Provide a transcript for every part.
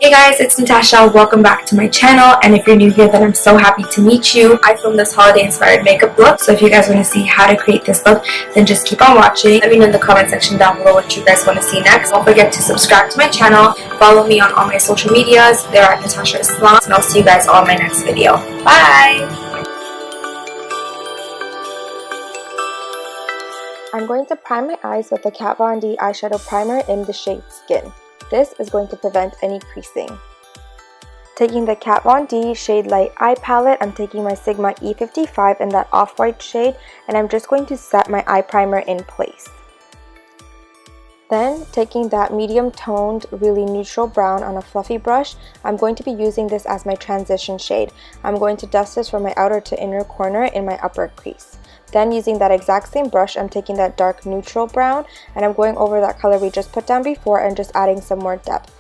Hey guys, it's Natasha. Welcome back to my channel, and if you're new here, then I'm so happy to meet you. I filmed this holiday inspired makeup look, so if you guys want to see how to create this look, then just keep on watching. Let me know in the comment section down below what you guys want to see next. Don't forget to subscribe to my channel, follow me on all my social medias. They're at Natashaa Islam, and I'll see you guys all in my next video. Bye! I'm going to prime my eyes with the Kat Von D eyeshadow primer in the shade Skin. This is going to prevent any creasing. Taking the Kat Von D Shade Light Eye Palette, I'm taking my Sigma E55 in that off-white shade, and I'm just going to set my eye primer in place. Then, taking that medium toned, really neutral brown on a fluffy brush, I'm going to be using this as my transition shade. I'm going to dust this from my outer to inner corner in my upper crease. Then, using that exact same brush, I'm taking that dark neutral brown and I'm going over that color we just put down before and just adding some more depth.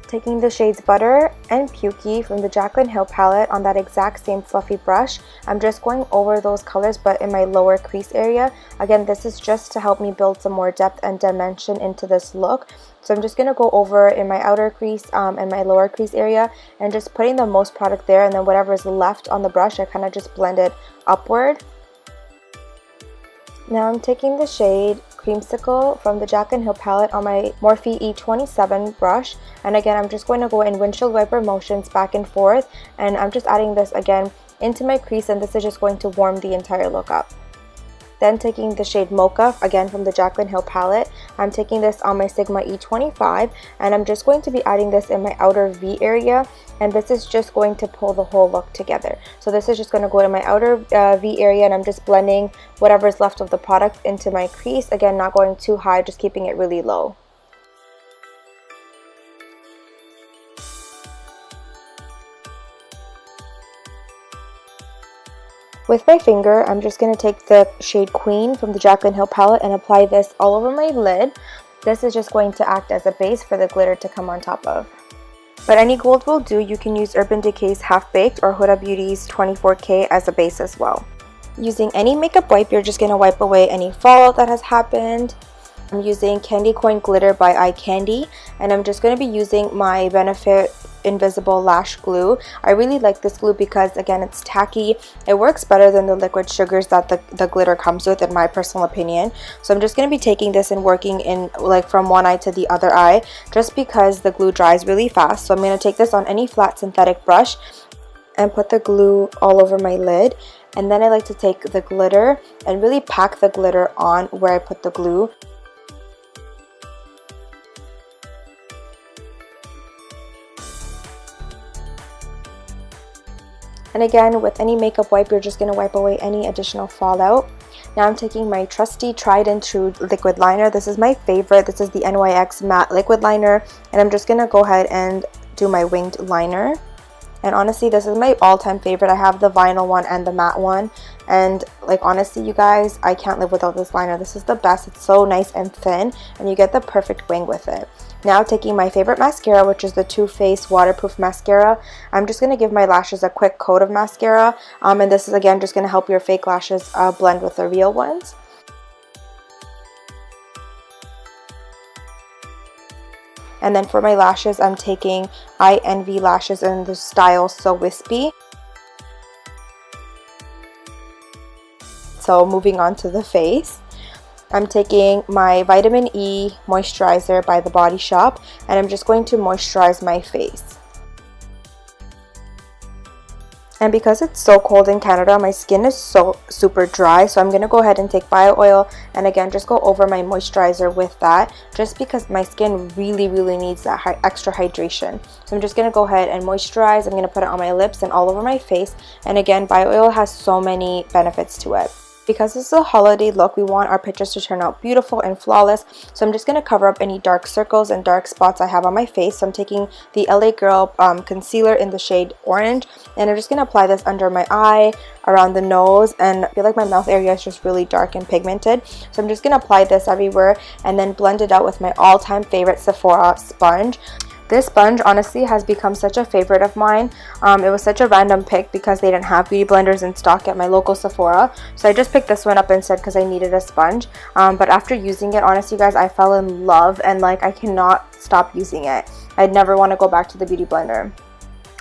Taking the shades Butter and Pukey from the Jaclyn Hill palette on that exact same fluffy brush, I'm just going over those colors but in my lower crease area. Again, this is just to help me build some more depth and dimension into this look. So I'm just going to go over in my outer crease and my lower crease area and just putting the most product there, and then whatever is left on the brush, I kind of just blend it upward. Now I'm taking the shade Creamsicle from the Jaclyn Hill palette on my Morphe E27 brush, and again I'm just going to go in windshield wiper motions back and forth, and I'm just adding this again into my crease, and this is just going to warm the entire look up. Then taking the shade Mocha, again from the Jaclyn Hill palette, I'm taking this on my Sigma E25, and I'm just going to be adding this in my outer V area, and this is just going to pull the whole look together. So this is just going to go to my outer V area, and I'm just blending whatever is left of the product into my crease, again not going too high, just keeping it really low. With my finger, I'm just going to take the shade Queen from the Jaclyn Hill palette and apply this all over my lid. This is just going to act as a base for the glitter to come on top of. But any gold will do. You can use Urban Decay's Half Baked or Huda Beauty's 24K as a base as well. Using any makeup wipe, you're just going to wipe away any fallout that has happened. I'm using Candy Coin Glitter by Eye Candy, and I'm just going to be using my Benefit Invisible Lash Glue. I really like this glue because, again, it's tacky. It works better than the liquid sugars that the glitter comes with, in my personal opinion. So I'm just going to be taking this and working in like from one eye to the other eye, just because the glue dries really fast. So I'm going to take this on any flat synthetic brush and put the glue all over my lid. And then I like to take the glitter and really pack the glitter on where I put the glue. And again, with any makeup wipe, you're just going to wipe away any additional fallout. Now I'm taking my trusty tried and true liquid liner. This is my favorite. This is the NYX matte liquid liner, and I'm just going to go ahead and do my winged liner. And honestly, this is my all-time favorite. I have the vinyl one and the matte one, and like honestly you guys, I can't live without this liner. This is the best. It's so nice and thin, and you get the perfect wing with it. Now taking my favorite mascara, which is the Too Faced Waterproof Mascara, I'm just going to give my lashes a quick coat of mascara, and this is again just going to help your fake lashes blend with the real ones. And then for my lashes, I'm taking I Envy lashes in the style So Wispy. So moving on to the face, I'm taking my Vitamin E moisturizer by The Body Shop, and I'm just going to moisturize my face. And because it's so cold in Canada, my skin is so super dry, so I'm going to go ahead and take bio oil and again just go over my moisturizer with that, just because my skin really needs that extra hydration. So I'm just going to go ahead and moisturize. I'm going to put it on my lips and all over my face, and again, bio oil has so many benefits to it. Because this is a holiday look, we want our pictures to turn out beautiful and flawless. So I'm just going to cover up any dark circles and dark spots I have on my face. So I'm taking the LA Girl concealer in the shade Orange, and I'm just going to apply this under my eye, around the nose, and I feel like my mouth area is just really dark and pigmented. So I'm just going to apply this everywhere and then blend it out with my all-time favorite Sephora sponge. This sponge honestly has become such a favorite of mine. It was such a random pick because they didn't have beauty blenders in stock at my local Sephora. So I just picked this one up instead because I needed a sponge. But after using it, honestly guys, I fell in love and like I cannot stop using it. I'd never want to go back to the beauty blender.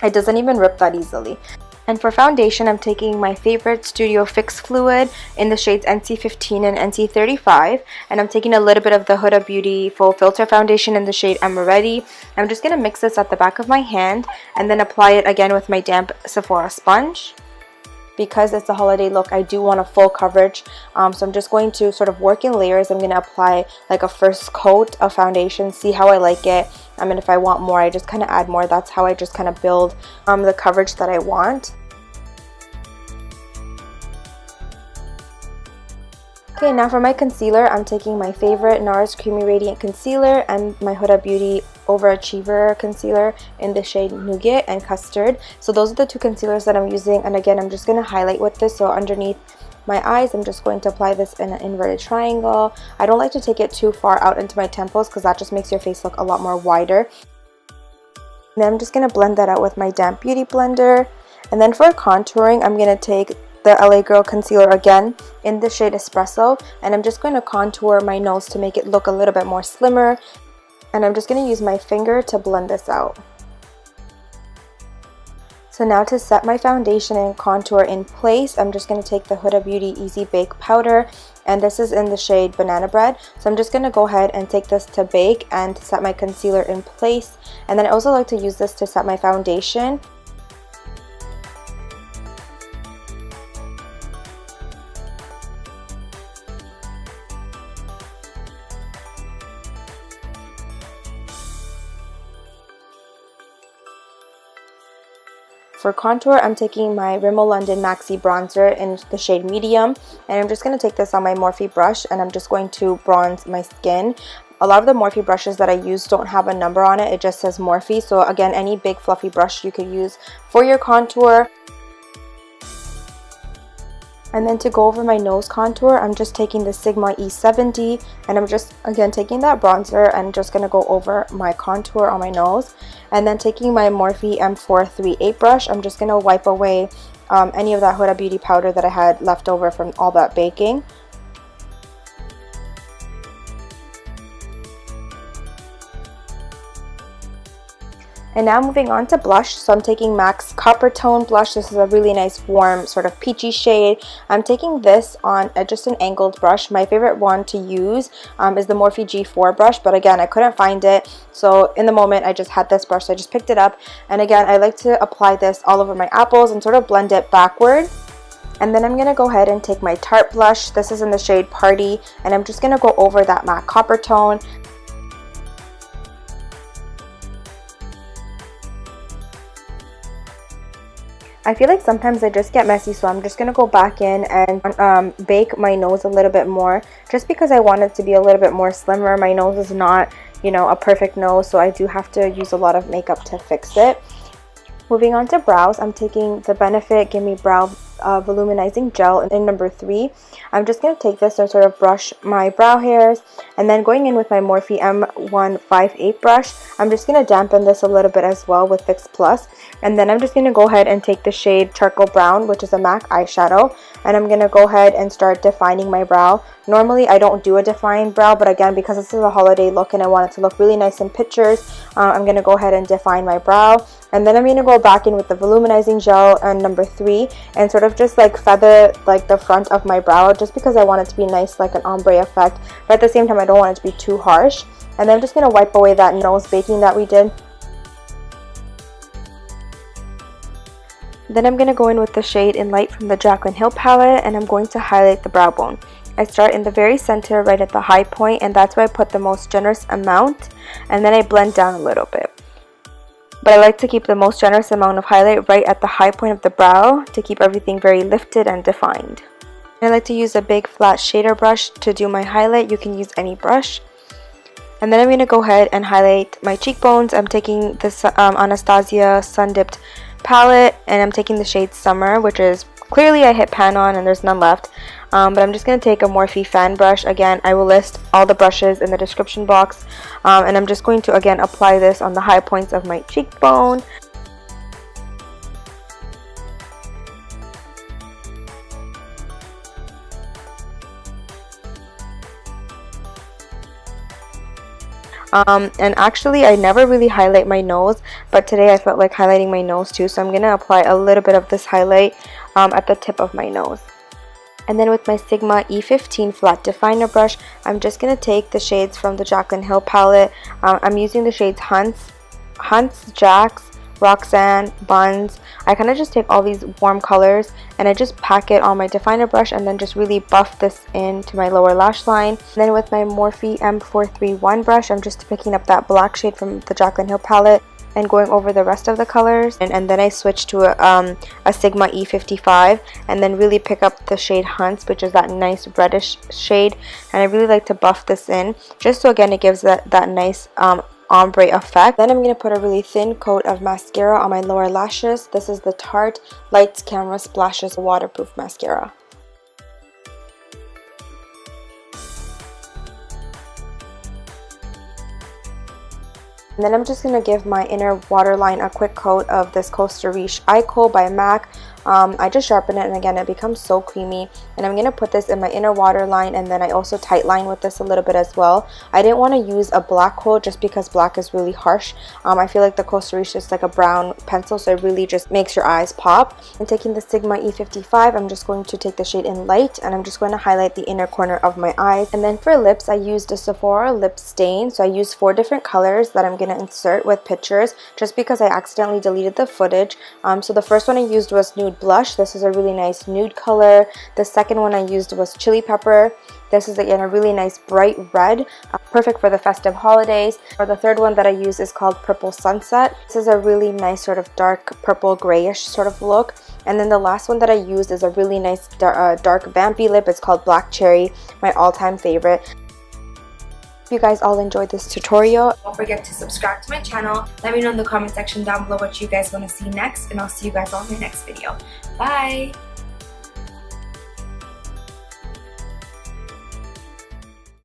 It doesn't even rip that easily. And for foundation, I'm taking my favorite Studio Fix Fluid in the shades NC15 and NC35. And I'm taking a little bit of the Huda Beauty Full Filter Foundation in the shade Amaretti. I'm just going to mix this at the back of my hand and then apply it again with my damp Sephora sponge. Because it's a holiday look, I do want a full coverage, so I'm just going to sort of work in layers. I'm going to apply like a first coat of foundation, see how I like it, and if I want more, I just kind of add more. That's how I just kind of build the coverage that I want. Okay, now for my concealer, I'm taking my favorite NARS Creamy Radiant Concealer and my Huda Beauty Overachiever Concealer in the shade Nougat and Custard. So those are the two concealers that I'm using, and again, I'm just going to highlight with this. So underneath my eyes, I'm just going to apply this in an inverted triangle. I don't like to take it too far out into my temples because that just makes your face look a lot more wider. And then I'm just going to blend that out with my damp beauty blender. And then for contouring, I'm going to take the LA Girl concealer again in the shade Espresso, and I'm just going to contour my nose to make it look a little bit more slimmer, and I'm just going to use my finger to blend this out. So now to set my foundation and contour in place, I'm just going to take the Huda Beauty Easy Bake Powder, and this is in the shade Banana Bread. So I'm just going to go ahead and take this to bake and to set my concealer in place, and then I also like to use this to set my foundation. For contour, I'm taking my Rimmel London Maxi Bronzer in the shade Medium, and I'm just going to take this on my Morphe brush, and I'm just going to bronze my skin. A lot of the Morphe brushes that I use don't have a number on it, it just says Morphe. So again, any big fluffy brush you could use for your contour. And then to go over my nose contour, I'm just taking the Sigma E70, and I'm just again taking that bronzer and just going to go over my contour on my nose. And then taking my Morphe M438 brush, I'm just going to wipe away any of that Huda Beauty powder that I had left over from all that baking. And now moving on to blush, so I'm taking MAC's Copper Tone blush. This is a really nice warm sort of peachy shade. I'm taking this on just an angled brush. My favorite one to use is the Morphe G4 brush, but again, I couldn't find it. So in the moment, I just had this brush, so I just picked it up. And again, I like to apply this all over my apples and sort of blend it backward. And then I'm going to go ahead and take my Tarte blush. This is in the shade Party, and I'm just going to go over that MAC Copper Tone. I feel like sometimes I just get messy, so I'm just going to go back in and bake my nose a little bit more, just because I want it to be a little bit more slimmer. My nose is not, you know, a perfect nose, so I do have to use a lot of makeup to fix it. Moving on to brows, I'm taking the Benefit Gimme Brow Voluminizing Gel in number 3. I'm just going to take this and sort of brush my brow hairs, and then going in with my Morphe M158 brush, I'm just going to dampen this a little bit as well with Fix Plus. And then I'm just going to go ahead and take the shade Charcoal Brown, which is a MAC eyeshadow, and I'm going to go ahead and start defining my brow. Normally I don't do a defined brow, but again, because this is a holiday look and I want it to look really nice in pictures, I'm going to go ahead and define my brow. And then I'm going to go back in with the Voluminizing Gel on number 3 and sort of just like feather like the front of my brow, just because I want it to be nice, like an ombre effect, but at the same time I don't want it to be too harsh. And then I'm just going to wipe away that nose baking that we did. Then I'm going to go in with the shade In Light from the Jaclyn Hill palette, and I'm going to highlight the brow bone. I start in the very center, right at the high point, and that's where I put the most generous amount, and then I blend down a little bit. But I like to keep the most generous amount of highlight right at the high point of the brow to keep everything very lifted and defined. And I like to use a big flat shader brush to do my highlight. You can use any brush. And then I'm going to go ahead and highlight my cheekbones. I'm taking this Anastasia Sun Dipped palette, and I'm taking the shade Summer, which is clearly I hit pan on and there's none left. But I'm just going to take a Morphe fan brush. Again, I will list all the brushes in the description box. And I'm just going to, again, apply this on the high points of my cheekbone. And actually I never really highlight my nose, but today I felt like highlighting my nose too, so I'm going to apply a little bit of this highlight at the tip of my nose. And then with my Sigma E15 flat definer brush, I'm just going to take the shades from the Jaclyn Hill palette. I'm using the shades Hunts, Jax, Roxanne, Buns. I kind of just take all these warm colors and I just pack it on my definer brush and then just really buff this into my lower lash line. And then with my Morphe M431 brush, I'm just picking up that black shade from the Jaclyn Hill palette and going over the rest of the colors. And then I switch to a Sigma E55 and then really pick up the shade Hunts, which is that nice reddish shade. And I really like to buff this in just so again it gives that nice ombre effect. Then I'm going to put a really thin coat of mascara on my lower lashes. This is the Tarte Lights Camera Splashes waterproof mascara. And then I'm just going to give my inner waterline a quick coat of this Costa Riche Eye Kohl by MAC. I just sharpen it and again it becomes so creamy, and I'm going to put this in my inner waterline, and then I also tight line with this a little bit as well. I didn't want to use a black kohl just because black is really harsh. I feel like the Costa Riche is like a brown pencil, so it really just makes your eyes pop. And taking the Sigma E55, I'm just going to take the shade in Light and I'm just going to highlight the inner corner of my eyes. And then for lips, I used a Sephora lip stain, so I used 4 different colors that I'm going to insert with pictures just because I accidentally deleted the footage. So the first one I used was Nude Blush. This is a really nice nude color. The second one I used was Chili Pepper. This is again a really nice bright red, perfect for the festive holidays. Or the third one that I use is called Purple Sunset. This is a really nice sort of dark purple grayish sort of look. And then the last one that I used is a really nice dark vampy lip. It's called Black Cherry, my all-time favorite. If you guys all enjoyed this tutorial, don't forget to subscribe to my channel. Let me know in the comment section down below what you guys want to see next, and I'll see you guys all in my next video. Bye!